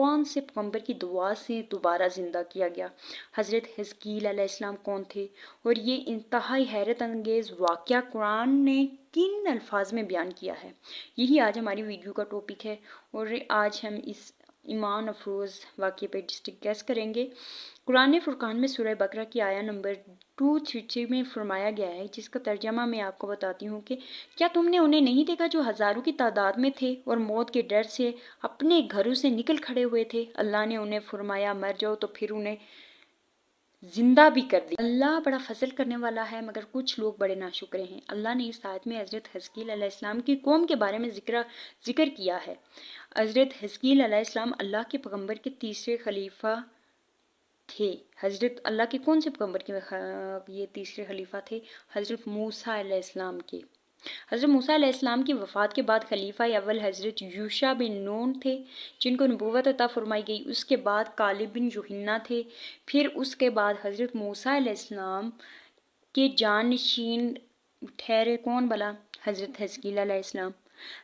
کون سے پیغمبر کی دعا سے دوبارہ زندہ کیا گیا؟ حضرت حزقیل علیہ السلام کون تھے؟ اور یہ انتہائی حیرت انگیز واقعہ قرآن نے کن الفاظ میں بیان کیا ہے؟ یہی آج ہماری ویڈیو کا ٹاپک ہے، اور آج ہم اس ایمان افروز واقعے پہ ڈسکس کریں گے۔ قرآن فرقان میں سورہ بقرہ کی آیہ نمبر 233 میں فرمایا گیا ہے، جس کا ترجمہ میں آپ کو بتاتی ہوں کہ کیا تم نے انہیں نہیں دیکھا جو ہزاروں کی تعداد میں تھے اور موت کے ڈر سے اپنے گھروں سے نکل کھڑے ہوئے تھے؟ اللہ نے انہیں فرمایا مر جاؤ تو پھر انہیں زندہ بھی کر دی۔ اللہ بڑا فضل کرنے والا ہے، مگر کچھ لوگ بڑے ناشکرے ہیں۔ اللہ نے اس آیت میں حضرت حزقیل علیہ السلام کی قوم کے بارے میں ذکر کیا ہے۔ حضرت حزقیل علیہ السلام اللہ کے پیغمبر کے تیسرے خلیفہ تھے۔ حضرت اللہ کے کون سے پیغمبر کے یہ تیسرے خلیفہ تھے؟ حضرت موسیٰ علیہ السلام کے۔ حضرت موسیٰ علیہ السلام کی وفات کے بعد خلیفہ اول حضرت یوشع بن نون تھے، جن کو نبوت عطا فرمائی گئی۔ اس کے بعد کالب بن یوحنا تھے۔ پھر اس کے بعد حضرت موسیٰ علیہ السلام کے جانشین ٹھہرے کون بلا؟ حضرت حزقیل علیہ السلام۔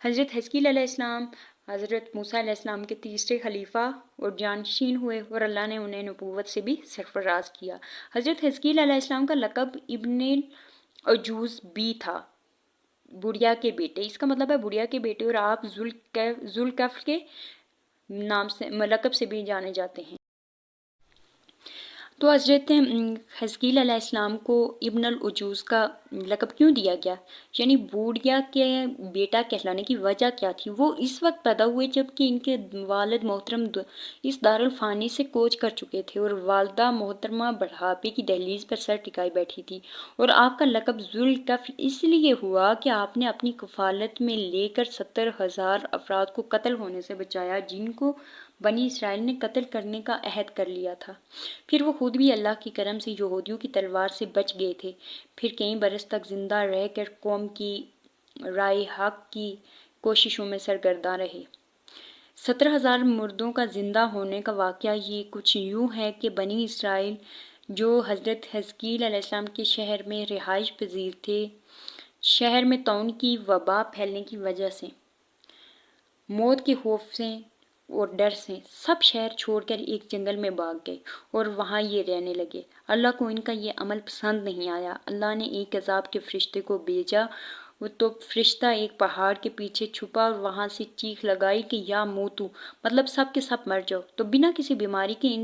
حضرت حزقیل علیہ السلام حضرت موسیٰ علیہ السلام کے تیسرے خلیفہ اور جانشین ہوئے، اور اللہ نے انہیں نبوت سے بھی سرفراز کیا۔ حضرت حزقیل علیہ السلام کا لقب ابن العجوز بھی تھا، بڑھیا کے بیٹے۔ اس کا مطلب ہے بڑھیا کے بیٹے، اور آپ ذوالکفل کے نام سے لقب سے بھی جانے جاتے ہیں۔ تو حضرت حزقیل علیہ السلام کو ابن العجوز کا لقب کیوں دیا گیا؟ یعنی بوڑھیا کے بیٹا کہلانے کی وجہ کیا تھی؟ وہ اس وقت پیدا ہوئے جب کہ ان کے والد محترم اس دارالفانی سے کوچ کر چکے تھے، اور والدہ محترمہ بڑھاپے کی دہلیز پر سر ٹکائے بیٹھی تھی۔ اور آپ کا لقب ذوالکفل اس لیے ہوا کہ آپ نے اپنی کفالت میں لے کر 70,000 افراد کو قتل ہونے سے بچایا، جن کو بنی اسرائیل نے قتل کرنے کا عہد کر لیا تھا۔ پھر وہ خود بھی اللہ کی کرم سے یہودیوں کی تلوار سے بچ گئے تھے۔ پھر کئی برس تک زندہ رہ کر قوم کی رائے حق کی کوششوں میں سرگرداں رہے۔ 70,000 مردوں کا زندہ ہونے کا واقعہ یہ کچھ یوں ہے کہ بنی اسرائیل جو حضرت حزقیل علیہ السلام کے شہر میں رہائش پذیر تھے، شہر میں طاعون کی وبا پھیلنے کی وجہ سے، موت کے خوف سے اور ڈر سے سب شہر چھوڑ کر ایک جنگل میں بھاگ گئے، اور وہاں یہ رہنے لگے۔ اللہ کو ان کا یہ عمل پسند نہیں آیا۔ اللہ نے ایک عذاب کے فرشتے کو بھیجا، تو فرشتہ ایک پہاڑ کے پیچھے چھپا اور وہاں سے چیخ لگائی کہ یا موتو، مطلب سب کے سب مر جاؤ۔ تو بنا کسی بیماری کے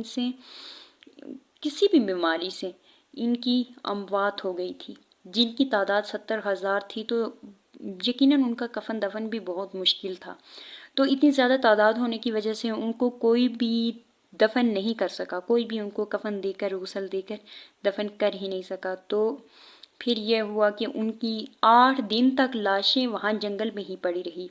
کسی بھی بیماری سے ان کی اموات ہو گئی تھی، جن کی تعداد 70,000 تھی، تو یقیناً ان کا کفن دفن بھی بہت مشکل تھا۔ تو اتنی زیادہ تعداد ہونے کی وجہ سے ان کو کوئی بھی دفن نہیں کر سکا، کوئی بھی ان کو کفن دے کر غسل دے کر دفن کر ہی نہیں سکا۔ تو پھر یہ ہوا کہ ان کی 8 دن تک لاشیں وہاں جنگل میں ہی پڑی رہی،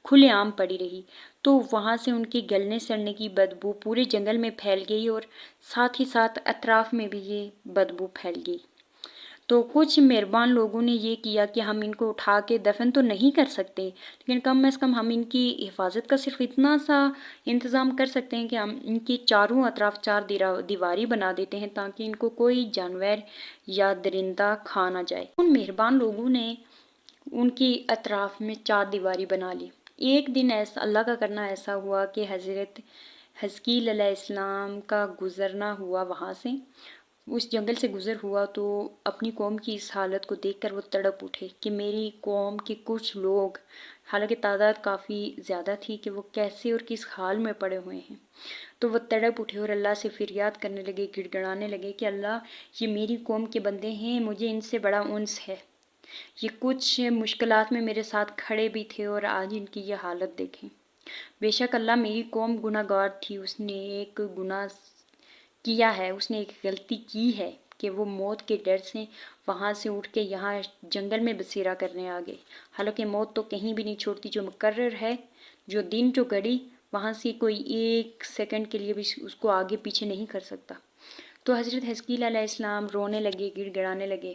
کھلے عام پڑی رہی۔ تو وہاں سے ان کے گلنے سڑنے کی بدبو پورے جنگل میں پھیل گئی، اور ساتھ ہی ساتھ اطراف میں بھی یہ بدبو پھیل گئی۔ تو کچھ مہربان لوگوں نے یہ کیا کہ ہم ان کو اٹھا کے دفن تو نہیں کر سکتے، لیکن کم از کم ہم ان کی حفاظت کا صرف اتنا سا انتظام کر سکتے ہیں کہ ہم ان کی چاروں اطراف 4 دیواری بنا دیتے ہیں، تاکہ ان کو کوئی جانور یا درندہ کھا نہ جائے۔ ان مہربان لوگوں نے ان کی اطراف میں 4 دیواری بنا لی۔ ایک دن ایسا اللہ کا کرنا ایسا ہوا کہ حضرت حزقیل علیہ السلام کا گزرنا ہوا، وہاں سے اس جنگل سے گزر ہوا، تو اپنی قوم کی اس حالت کو دیکھ کر وہ تڑپ اٹھے کہ میری قوم کے کچھ لوگ، حالانکہ تعداد کافی زیادہ تھی، کہ وہ کیسے اور کس حال میں پڑے ہوئے ہیں۔ تو وہ تڑپ اٹھے اور اللہ سے فریاد کرنے لگے، گڑ گڑانے لگے کہ اللہ، یہ میری قوم کے بندے ہیں، مجھے ان سے بڑا انس ہے۔ یہ کچھ مشکلات میں میرے ساتھ کھڑے بھی تھے، اور آج ان کی یہ حالت دیکھیں۔ بے شک اللہ، میری قوم گناہ گار تھی، اس نے ایک گناہ کیا ہے، اس نے ایک غلطی کی ہے کہ وہ موت کے ڈر سے وہاں سے اٹھ کے یہاں جنگل میں بسیرا کرنے آ گئے۔ حالانکہ موت تو کہیں بھی نہیں چھوڑتی، جو مقرر ہے، جو دن جو گھڑی، وہاں سے کوئی 1 سیکنڈ کے لیے بھی اس کو آگے پیچھے نہیں کر سکتا۔ تو حضرت حزقیل علیہ السلام رونے لگے، گڑ گڑانے لگے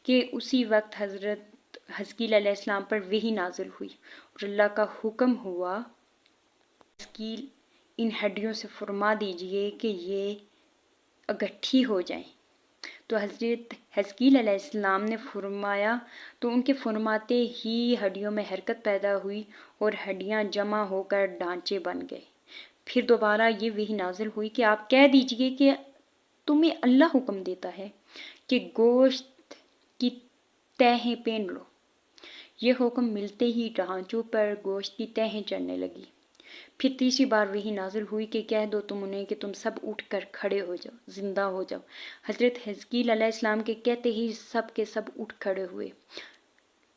کہ اسی وقت حضرت حزقیل علیہ السلام پر وحی نازل ہوئی، اور اللہ کا حکم ہوا، حزقیل، ان ہڈیوں سے فرما دیجئے کہ یہ اکٹھی ہو جائیں۔ تو حضرت حزقیل علیہ السلام نے فرمایا، تو ان کے فرماتے ہی ہڈیوں میں حرکت پیدا ہوئی، اور ہڈیاں جمع ہو کر ڈھانچے بن گئے۔ پھر دوبارہ یہ وحی نازل ہوئی کہ آپ کہہ دیجئے کہ تمہیں اللہ حکم دیتا ہے کہ گوشت کی تہیں پین لو۔ یہ حکم ملتے ہی ڈھانچوں پر گوشت کی تہیں چڑھنے لگی۔ پھر تیسری بار وحی نازل ہوئی کہ کہہ دو تم انہیں کہ تم سب اٹھ کر کھڑے ہو جاؤ، زندہ ہو جاؤ۔ حضرت حزقیل علیہ السلام کے کہتے ہی سب کے سب اٹھ کھڑے ہوئے،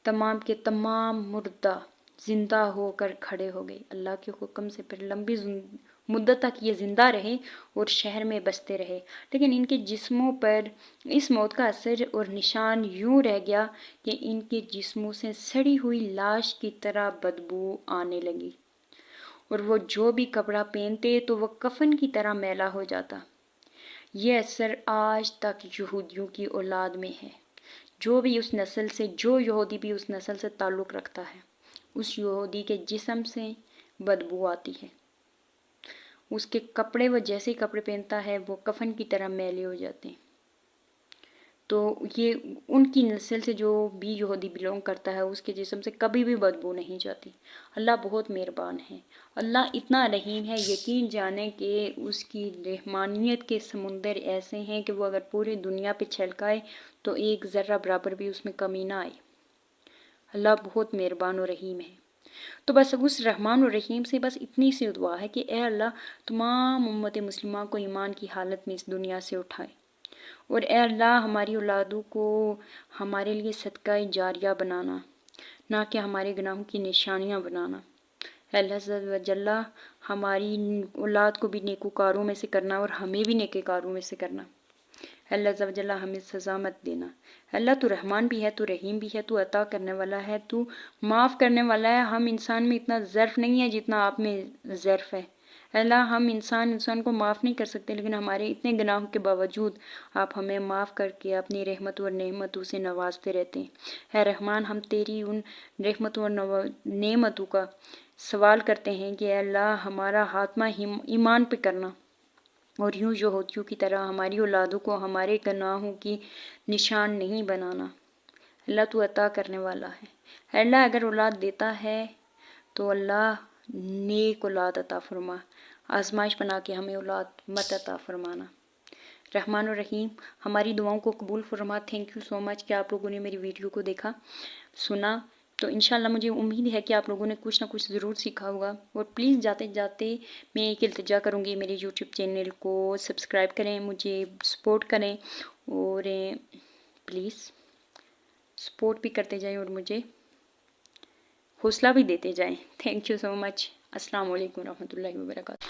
تمام کے تمام مردہ زندہ ہو کر کھڑے ہو گئے۔ اللہ کے حکم سے پھر لمبی مدت تک یہ زندہ رہے اور شہر میں بستے رہے، لیکن ان کے جسموں پر اس موت کا اثر اور نشان یوں رہ گیا کہ ان کے جسموں سے سڑی ہوئی لاش کی طرح بدبو آنے لگی، اور وہ جو بھی کپڑا پہنتے تو وہ کفن کی طرح میلا ہو جاتا۔ یہ اثر آج تک یہودیوں کی اولاد میں ہے۔ جو یہودی بھی اس نسل سے تعلق رکھتا ہے، اس یہودی کے جسم سے بدبو آتی ہے۔ اس کے کپڑے، وہ جیسے کپڑے پہنتا ہے وہ کفن کی طرح میلے ہو جاتے ہیں۔ تو یہ ان کی نسل سے جو بھی یہودی بلونگ کرتا ہے اس کے جسم سے کبھی بھی بدبو نہیں جاتی۔ اللہ بہت مہربان ہے، اللہ اتنا رحیم ہے، یقین جانیں کہ اس کی رحمانیت کے سمندر ایسے ہیں کہ وہ اگر پوری دنیا پہ چھلکائے تو ایک ذرہ برابر بھی اس میں کمی نہ آئے۔ اللہ بہت مہربان و رحیم ہے۔ تو بس اس رحمان و رحیم سے بس اتنی سی دعا ہے کہ اے اللہ تمام امت مسلمہ کو ایمان کی حالت میں اس دنیا سے اٹھائے، اور اے اللہ ہماری اولادوں کو ہمارے لیے صدقہ جاریہ بنانا، نہ کہ ہمارے گناہوں کی نشانیاں بنانا۔ اے اللہ عز و جل ہماری اولاد کو بھی نیکوکاروں میں سے کرنا اور ہمیں بھی نیکوکاروں میں سے کرنا۔ اے اللہ عز و جل ہمیں سزا مت دینا۔ اے اللہ تو رحمان بھی ہے، تو رحیم بھی ہے، تو عطا کرنے والا ہے، تو معاف کرنے والا ہے۔ ہم انسان میں اتنا ظرف نہیں ہے جتنا آپ میں ظرف ہے۔ اے اللہ ہم انسان کو معاف نہیں کر سکتے، لیکن ہمارے اتنے گناہوں کے باوجود آپ ہمیں معاف کر کے اپنی رحمتوں اور نعمتوں سے نوازتے رہتے ہیں۔ اے رحمان ہم تیری ان رحمتوں اور نعمتوں کا سوال کرتے ہیں کہ اے اللہ ہمارا خاتمہ ایمان پہ کرنا، اور یوں یہودیوں کی طرح ہماری اولادوں کو ہمارے گناہوں کی نشان نہیں بنانا۔ اللہ تو عطا کرنے والا ہے۔ اے اللہ اگر اولاد دیتا ہے تو اللہ نیک اولاد عطا فرما، آزمائش بنا کے ہمیں اولاد مت عطا فرمانا۔ رحمان و رحیم ہماری دعاؤں کو قبول فرما۔ تھینک یو سو مچ کہ آپ لوگوں نے میری ویڈیو کو دیکھا، سنا۔ تو انشاءاللہ مجھے امید ہے کہ آپ لوگوں نے کچھ نہ کچھ ضرور سیکھا ہوگا، اور پلیز جاتے جاتے میں ایک التجا کروں گی، میرے یوٹیوب چینل کو سبسکرائب کریں، مجھے سپورٹ کریں، اور پلیز سپورٹ بھی کرتے جائیں اور مجھے حوصلہ بھی دیتے جائیں۔ تھینک یو سو مچ۔ السلام علیکم ورحمۃ اللہ وبرکاتہ۔